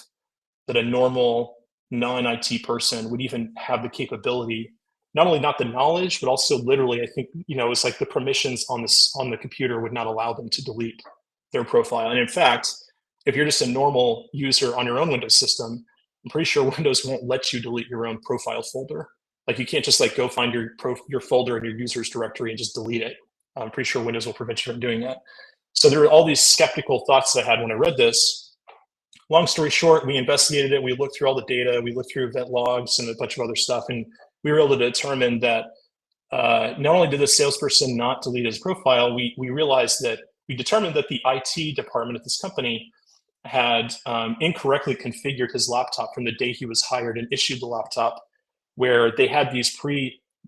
that a normal non-IT person would even have the capability, not only not the knowledge, but also literally, I think, it's like the permissions on the computer would not allow them to delete their profile. And in fact, if you're just a normal user on your own Windows system, I'm pretty sure Windows won't let you delete your own profile folder. Like, you can't just like go find your folder in your users directory and just delete it. I'm pretty sure Windows will prevent you from doing that. So there were all these skeptical thoughts that I had when I read this. Long story short, we investigated it. We looked through all the data. We looked through event logs and a bunch of other stuff. And we were able to determine that not only did the salesperson not delete his profile, we determined that the IT department at this company had incorrectly configured his laptop from the day he was hired and issued the laptop, where they had the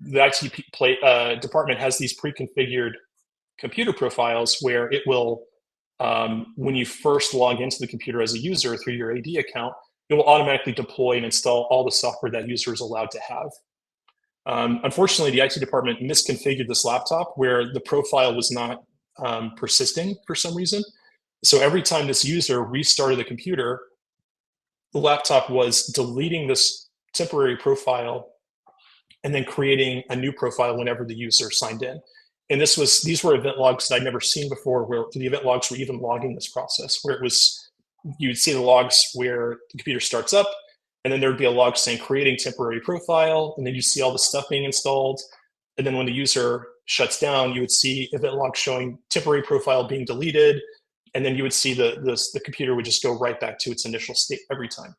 IT department has these pre-configured computer profiles where it will, when you first log into the computer as a user through your AD account, it will automatically deploy and install all the software that user is allowed to have. Unfortunately, the IT department misconfigured this laptop where the profile was not persisting for some reason. So every time this user restarted the computer, the laptop was deleting this temporary profile and then creating a new profile whenever the user signed in. And these were event logs that I'd never seen before, where the event logs were even logging this process, where you'd see the logs where the computer starts up, and then there'd be a log saying creating temporary profile, and then you see all the stuff being installed. And then when the user shuts down, you would see event log showing temporary profile being deleted, and then you would see the computer would just go right back to its initial state every time.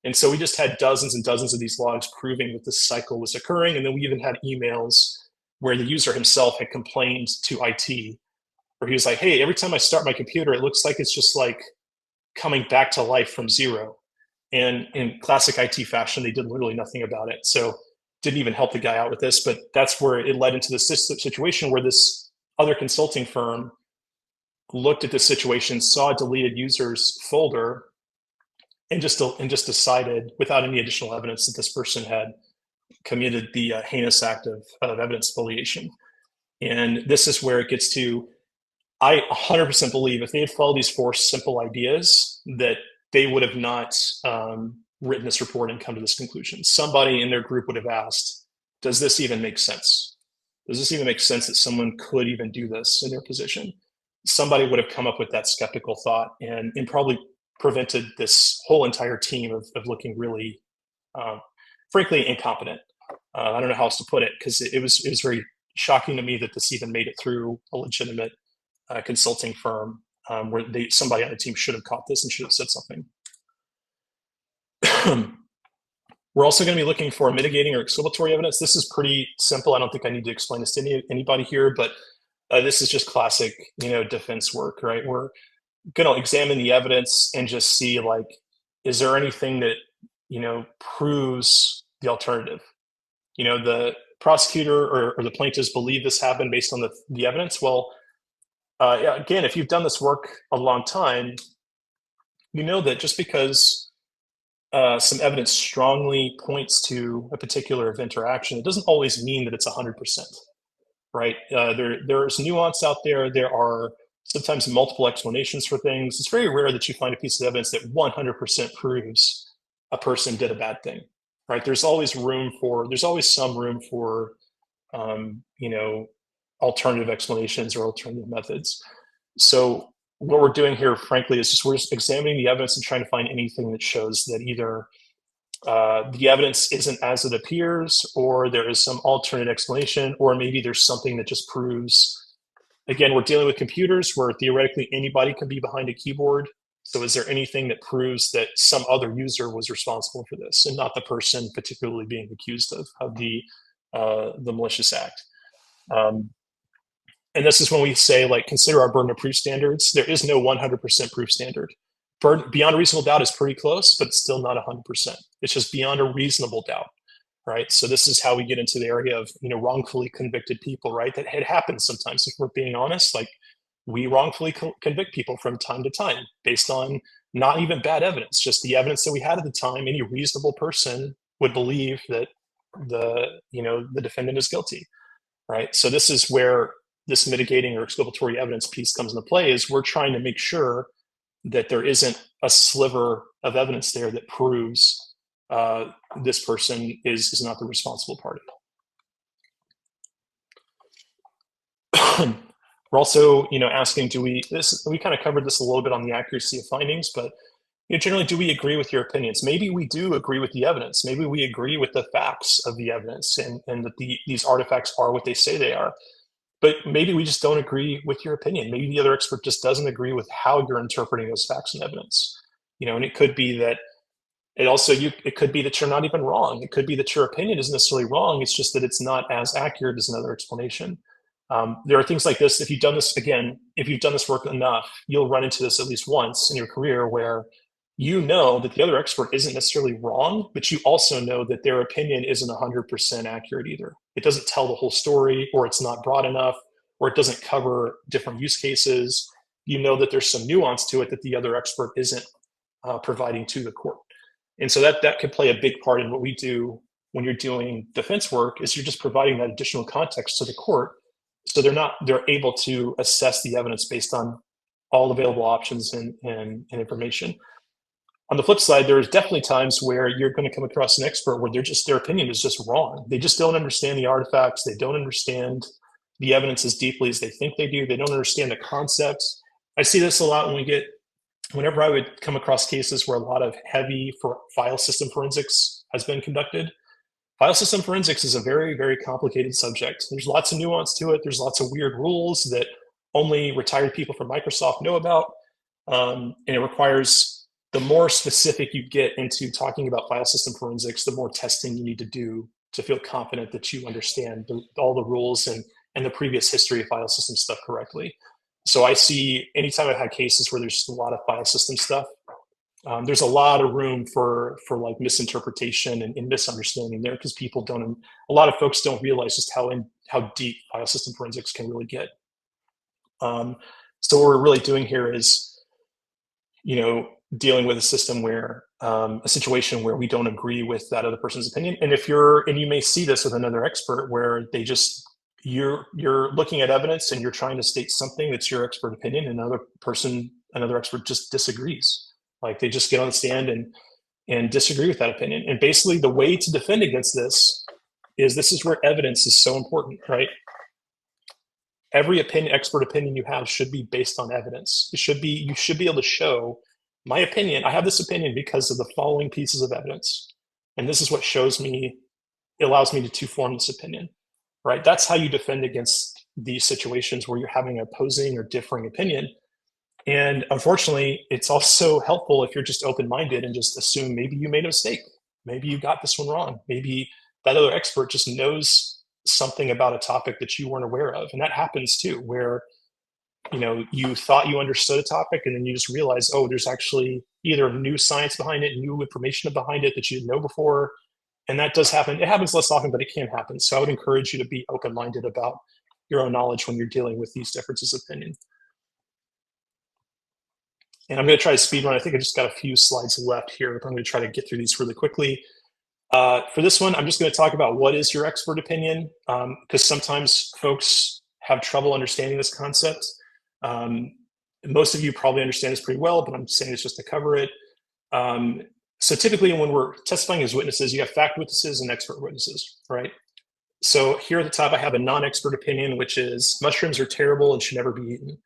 And so we just had dozens and dozens of these logs proving that this cycle was occurring. And then we even had emails where the user himself had complained to IT, where he was like, hey, every time I start my computer, it looks like it's just like coming back to life from zero. And in classic IT fashion, they did literally nothing about it. So didn't even help the guy out with this, but that's where it led into this situation where this other consulting firm looked at the situation, saw a deleted users folder, and just decided without any additional evidence that this person had committed the heinous act of evidence spoliation. And this is where it gets to, I 100% believe if they had followed these four simple ideas, that they would have not written this report and come to this conclusion. Somebody in their group would have asked, does this even make sense? Does this even make sense that someone could even do this in their position? Somebody would have come up with that skeptical thought and probably prevented this whole entire team of looking really, frankly, incompetent. I don't know how else to put it, because it was very shocking to me that this even made it through a legitimate consulting firm, where somebody on the team should have caught this and should have said something. We're also going to be looking for mitigating or exculpatory evidence. This is pretty simple. I don't think I need to explain this to anybody here, but this is just classic, defense work, right? We're going to examine the evidence and just see, like, is there anything that, proves the alternative? The prosecutor or the plaintiffs believe this happened based on the evidence. Well, again, if you've done this work a long time, you know that just because some evidence strongly points to a particular event or action, it doesn't always mean that it's 100%, right? There's nuance out there. There are sometimes multiple explanations for things. It's very rare that you find a piece of evidence that 100% proves a person did a bad thing, right? There's always some room for, alternative explanations or alternative methods. So what we're doing here, frankly, is we're just examining the evidence and trying to find anything that shows that either the evidence isn't as it appears, or there is some alternate explanation, or maybe there's something that just proves. Again, we're dealing with computers where theoretically anybody can be behind a keyboard. So is there anything that proves that some other user was responsible for this and not the person particularly being accused of the malicious act? And this is when we say, like, consider our burden of proof standards. There is no 100% proof standard. beyond a reasonable doubt is pretty close, but it's still not 100%. It's just beyond a reasonable doubt, right? So this is how we get into the area of, wrongfully convicted people, right? That it happens sometimes. If we're being honest, like we wrongfully convict people from time to time based on not even bad evidence, just the evidence that we had at the time. Any reasonable person would believe that the defendant is guilty, right? So this is where this mitigating or exculpatory evidence piece comes into play. Is we're trying to make sure that there isn't a sliver of evidence there that proves this person is not the responsible party. We're also, asking, we kind of covered this a little bit on the accuracy of findings, but generally, do we agree with your opinions? Maybe we do agree with the evidence. Maybe we agree with the facts of the evidence and that these artifacts are what they say they are. But maybe we just don't agree with your opinion. Maybe the other expert just doesn't agree with how you're interpreting those facts and evidence. And it could be that it could be that you're not even wrong. It could be that your opinion isn't necessarily wrong. It's just that it's not as accurate as another explanation. There are things like this. If you've done this work enough, you'll run into this at least once in your career where you know that the other expert isn't necessarily wrong, but you also know that their opinion isn't 100% accurate either. It doesn't tell the whole story, or it's not broad enough, or it doesn't cover different use cases. You know that there's some nuance to it that the other expert isn't providing to the court. And so that could play a big part in what we do when you're doing defense work, is you're just providing that additional context to the court, so they're able to assess the evidence based on all available options and information. On the flip side, there's definitely times where you're going to come across an expert where their opinion is just wrong. They just don't understand the artifacts. They don't understand the evidence as deeply as they think they do. They don't understand the concepts. I see this a lot whenever I would come across cases where a lot of heavy file system forensics has been conducted. File system forensics is a very, very complicated subject. There's lots of nuance to it. There's lots of weird rules that only retired people from Microsoft know about. And it requires, the more specific you get into talking about file system forensics, the more testing you need to do to feel confident that you understand all the rules and the previous history of file system stuff correctly. So I see, anytime I've had cases where there's just a lot of file system stuff, there's a lot of room for like misinterpretation and misunderstanding there, because a lot of folks don't realize just how deep file system forensics can really get. So what we're really doing here is, dealing with a situation where we don't agree with that other person's opinion. And you may see this with another expert where you're looking at evidence and you're trying to state something that's your expert opinion, and another expert just disagrees. Like they just get on the stand and disagree with that opinion. And basically the way to defend against this is where evidence is so important, right? Every expert opinion you have should be based on evidence. You should be able to show, my opinion, I have this opinion because of the following pieces of evidence. And this is what allows me to form this opinion, right? That's how you defend against these situations where you're having opposing or differing opinion. And unfortunately, it's also helpful if you're just open-minded and just assume maybe you made a mistake. Maybe you got this one wrong. Maybe that other expert just knows something about a topic that you weren't aware of. And that happens too, where you thought you understood a topic and then you just realize, oh, there's actually either new science behind it, new information behind it that you didn't know before. And that does happen. It happens less often, but it can happen. So I would encourage you to be open-minded about your own knowledge when you're dealing with these differences of opinion. And I'm going to try to speed run. I think I just got a few slides left here, but I'm going to try to get through these really quickly. For this one, I'm just going to talk about what is your expert opinion, because sometimes folks have trouble understanding this concept. Most of you probably understand this pretty well, but I'm saying it's just to cover it. So typically when we're testifying as witnesses, you have fact witnesses and expert witnesses, right? So here at the top, I have a non-expert opinion, which is mushrooms are terrible and should never be eaten.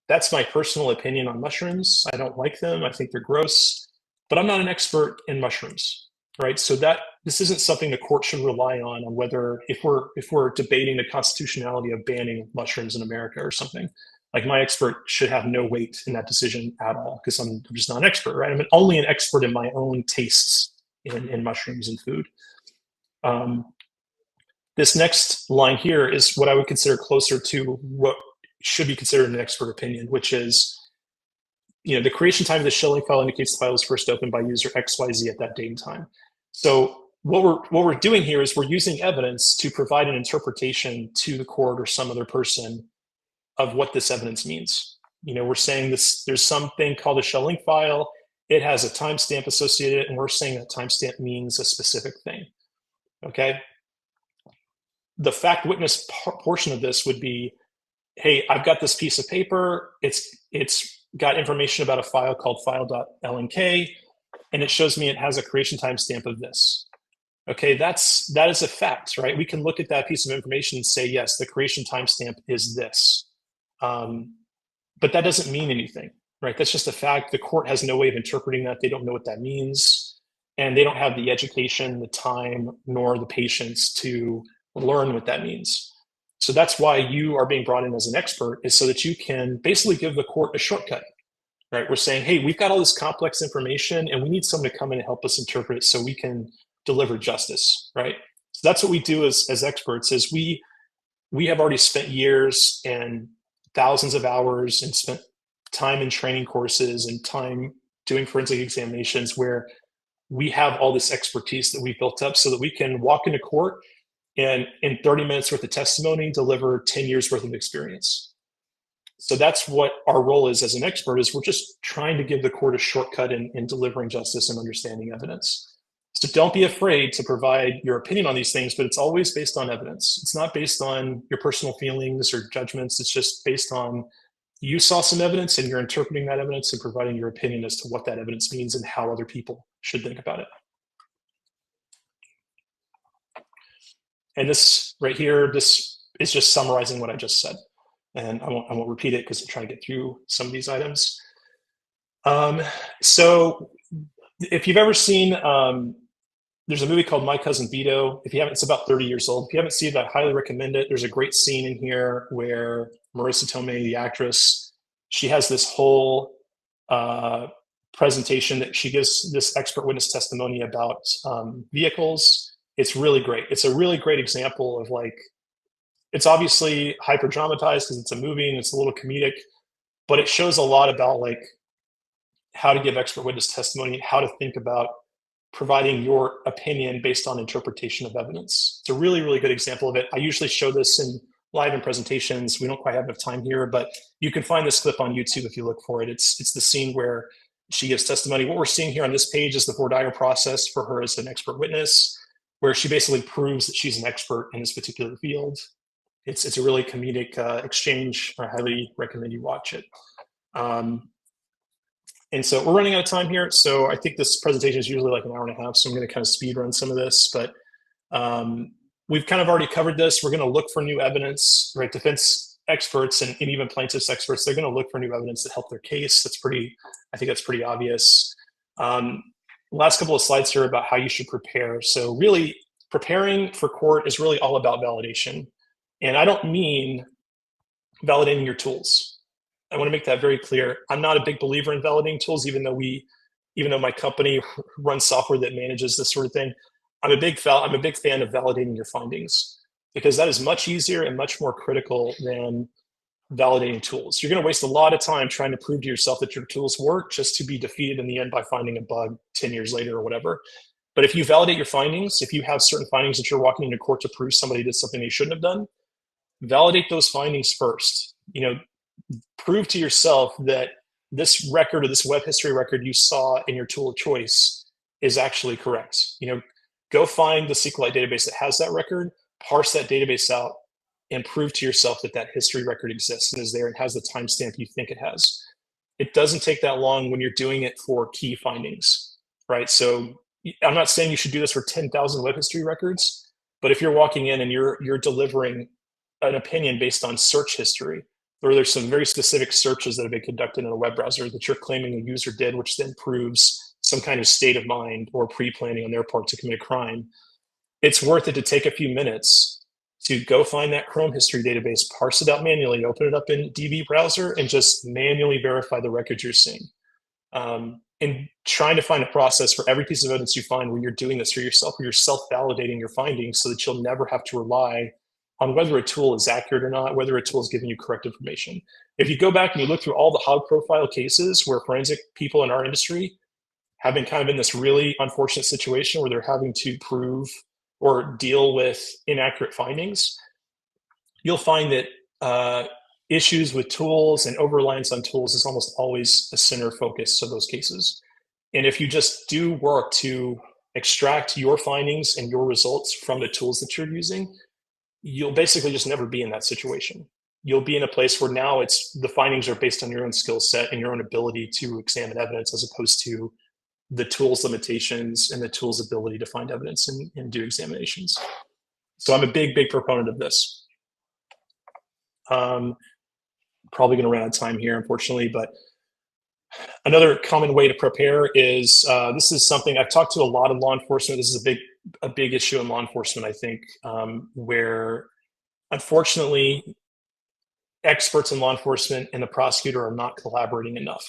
That's my personal opinion on mushrooms. I don't like them. I think they're gross, but I'm not an expert in mushrooms, right? So this isn't something the court should rely on whether, if we're debating the constitutionality of banning mushrooms in America or something. Like my expert should have no weight in that decision at all, because I'm just not an expert, right? I'm only an expert in my own tastes in mushrooms and food. This next line here is what I would consider closer to what should be considered an expert opinion, which is the creation time of the shilling file indicates the file was first opened by user XYZ at that date and time. So what we're doing here is we're using evidence to provide an interpretation to the court or some other person of what this evidence means. We're saying there's something called a shilling file. It has a timestamp associated, and we're saying that timestamp means a specific thing. Okay. The fact witness portion of this would be, hey, I've got this piece of paper. It's got information about a file called file.lnk, and it shows me it has a creation timestamp of this. Okay, that is a fact, right? We can look at that piece of information and say, yes, the creation timestamp is this. But that doesn't mean anything, right? That's just a fact. The court has no way of interpreting that. They don't know what that means. And they don't have the education, the time, nor the patience to learn what that means. So that's why you are being brought in as an expert, is so that you can basically give the court a shortcut, right? We're saying, hey, we've got all this complex information and we need someone to come in and help us interpret it so we can deliver justice, right? So that's what we do as experts, is we have already spent years and thousands of hours and spent time in training courses and time doing forensic examinations where we have all this expertise that we've built up so that we can walk into court and in 30 minutes worth of testimony, deliver 10 years worth of experience. So that's what our role is as an expert, is we're just trying to give the court a shortcut in delivering justice and understanding evidence. So don't be afraid to provide your opinion on these things, but it's always based on evidence. It's not based on your personal feelings or judgments. It's just based on, you saw some evidence and you're interpreting that evidence and providing your opinion as to what that evidence means and how other people should think about it. And this right here, this is just summarizing what I just said. And I won't repeat it because I'm trying to get through some of these items. So if you've ever seen, there's a movie called My Cousin Vito. If you haven't, it's about 30 years old. If you haven't seen it, I highly recommend it. There's a great scene in here where Marissa Tomei, the actress, she has this whole presentation that she gives this expert witness testimony about vehicles. It's really great. It's a really great example of, like, it's obviously hyper dramatized because it's a movie and it's a little comedic, but it shows a lot about, like, how to give expert witness testimony and how to think about providing your opinion based on interpretation of evidence. It's a really, really good example of it. I usually show this in live in presentations. We don't quite have enough time here, but you can find this clip on YouTube if you look for it. It's the scene where she gives testimony. What we're seeing here on this page is the voir dire process for her as an expert witness, where she basically proves that she's an expert in this particular field. It's a really comedic exchange. I highly recommend you watch it. And so we're running out of time here. So I think this presentation is usually like an hour and a half. So I'm going to kind of speed run some of this, but we've kind of already covered this. We're going to look for new evidence, right? Defense experts and even plaintiffs experts, they're going to look for new evidence to help their case. I think that's pretty obvious. Last couple of slides here about how you should prepare. So really, preparing for court is really all about validation. And I don't mean validating your tools. I want to make that very clear. I'm not a big believer in validating tools, even though my company runs software that manages this sort of thing. I'm a big fan of validating your findings, because that is much easier and much more critical than validating tools. You're going to waste a lot of time trying to prove to yourself that your tools work just to be defeated in the end by finding a bug 10 years later or whatever. But if you validate your findings, if you have certain findings that you're walking into court to prove somebody did something they shouldn't have done, validate those findings first. Prove to yourself that this record or this web history record you saw in your tool of choice is actually correct. Go find the SQLite database that has that record, parse that database out, and prove to yourself that that history record exists and is there and has the timestamp you think it has. It doesn't take that long when you're doing it for key findings, right? So I'm not saying you should do this for 10,000 web history records, but if you're walking in and you're delivering an opinion based on search history, or there's some very specific searches that have been conducted in a web browser that you're claiming a user did, which then proves some kind of state of mind or pre-planning on their part to commit a crime, it's worth it to take a few minutes to go find that Chrome history database, parse it out manually, open it up in DB browser, and just manually verify the records you're seeing. And trying to find a process for every piece of evidence you find where you're doing this for yourself, where you're self-validating your findings so that you'll never have to rely on whether a tool is accurate or not, whether a tool is giving you correct information. If you go back and you look through all the high profile cases where forensic people in our industry have been kind of in this really unfortunate situation where they're having to prove or deal with inaccurate findings, you'll find that issues with tools and over reliance on tools is almost always a center focus of those cases. And if you just do work to extract your findings and your results from the tools that you're using, you'll basically just never be in that situation. You'll be in a place where now it's the findings are based on your own skill set and your own ability to examine evidence, as opposed to the tool's limitations and the tool's ability to find evidence and do examinations. So I'm a big proponent of this. Probably going to run out of time here, unfortunately, but another common way to prepare is this is something I've talked to a lot of law enforcement. This is a big issue in law enforcement, I think, where unfortunately experts in law enforcement and the prosecutor are not collaborating enough.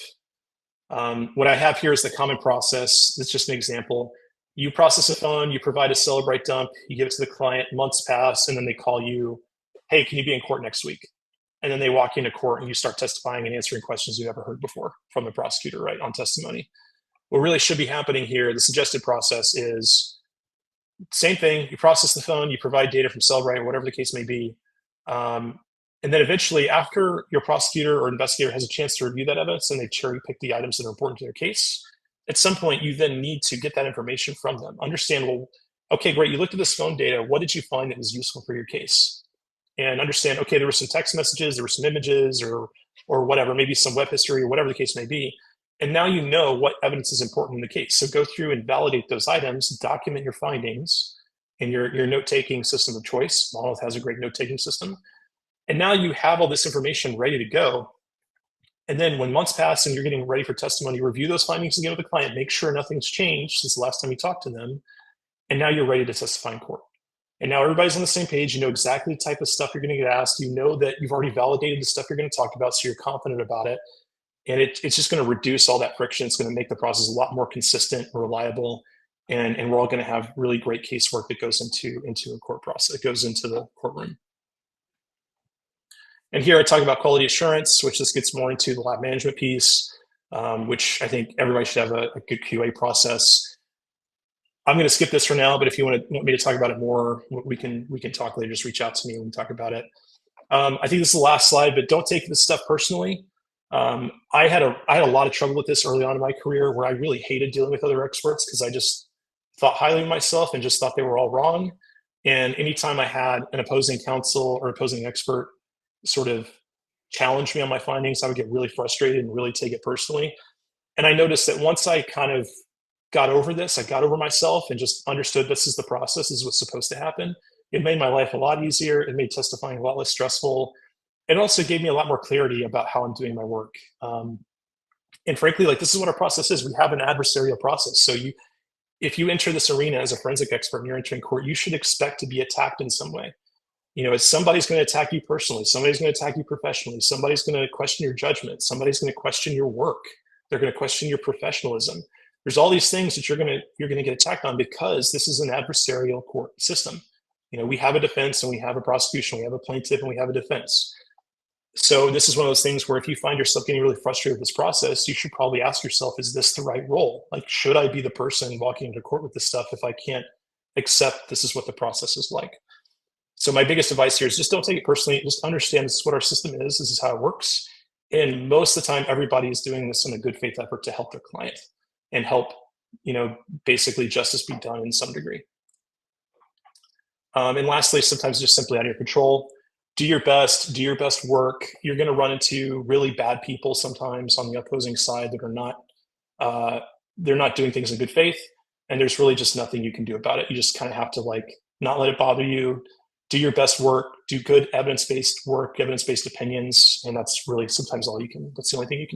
What I have here is the common process. It's just an example. You process a phone, you provide a Celebrite dump, you give it to the client, months pass, and then they call you, hey, can you be in court next week? And then they walk into court and you start testifying and answering questions you've never heard before from the prosecutor, right, on testimony. What really should be happening here, the suggested process is same thing. You process the phone, you provide data from Celebrite, whatever the case may be. And then eventually, after your prosecutor or investigator has a chance to review that evidence and they cherry pick the items that are important to their case, at some point, you then need to get that information from them. Understand, well, okay, great, you looked at this phone data. What did you find that was useful for your case? And understand, okay, there were some text messages, there were some images, or whatever, maybe some web history, or whatever the case may be. And now you know what evidence is important in the case. So go through and validate those items, document your findings in your note-taking system of choice. Monolith has a great note-taking system. And now you have all this information ready to go. And then when months pass and you're getting ready for testimony, review those findings again with the client, make sure nothing's changed since the last time you talked to them. And now you're ready to testify in court. And now everybody's on the same page. You know exactly the type of stuff you're going to get asked. You know that you've already validated the stuff you're going to talk about, so you're confident about it. And it's just going to reduce all that friction. It's going to make the process a lot more consistent and reliable. And we're all going to have really great casework that goes into a court process. It goes into the courtroom. And here I talk about quality assurance, which this gets more into the lab management piece, which I think everybody should have a good QA process. I'm going to skip this for now, but if you want me to talk about it more, we can talk later. Just reach out to me and we can talk about it. I think this is the last slide, but don't take this stuff personally. I had a lot of trouble with this early on in my career, where I really hated dealing with other experts because I just thought highly of myself and just thought they were all wrong. And anytime I had an opposing counsel or opposing expert sort of challenge me on my findings, I would get really frustrated and really take it personally. And I noticed that once I kind of got over this, I got over myself and just understood this is the process, this is what's supposed to happen. It made my life a lot easier. It made testifying a lot less stressful. It also gave me a lot more clarity about how I'm doing my work. And frankly, like, this is what our process is. We have an adversarial process. So if you enter this arena as a forensic expert and you're entering court, you should expect to be attacked in some way. You know, somebody's going to attack you personally. Somebody's going to attack you professionally. Somebody's going to question your judgment. Somebody's going to question your work. They're going to question your professionalism. There's all these things that you're going to get attacked on, because this is an adversarial court system. You know, we have a defense and we have a prosecution. We have a plaintiff and we have a defense. So this is one of those things where if you find yourself getting really frustrated with this process, you should probably ask yourself, is this the right role? Like, should I be the person walking into court with this stuff if I can't accept this is what the process is like? So my biggest advice here is just don't take it personally. Just understand this is what our system is. This is how it works. And most of the time, everybody is doing this in a good faith effort to help their client and help, you know, basically justice be done in some degree. And lastly, sometimes just simply out of your control. Do your best work. You're going to run into really bad people sometimes on the opposing side that are not, they're not doing things in good faith. And there's really just nothing you can do about it. You just kind of have to, like, not let it bother you. Do your best work, do good evidence-based work, evidence-based opinions. And that's really sometimes all you can, that's the only thing you can do.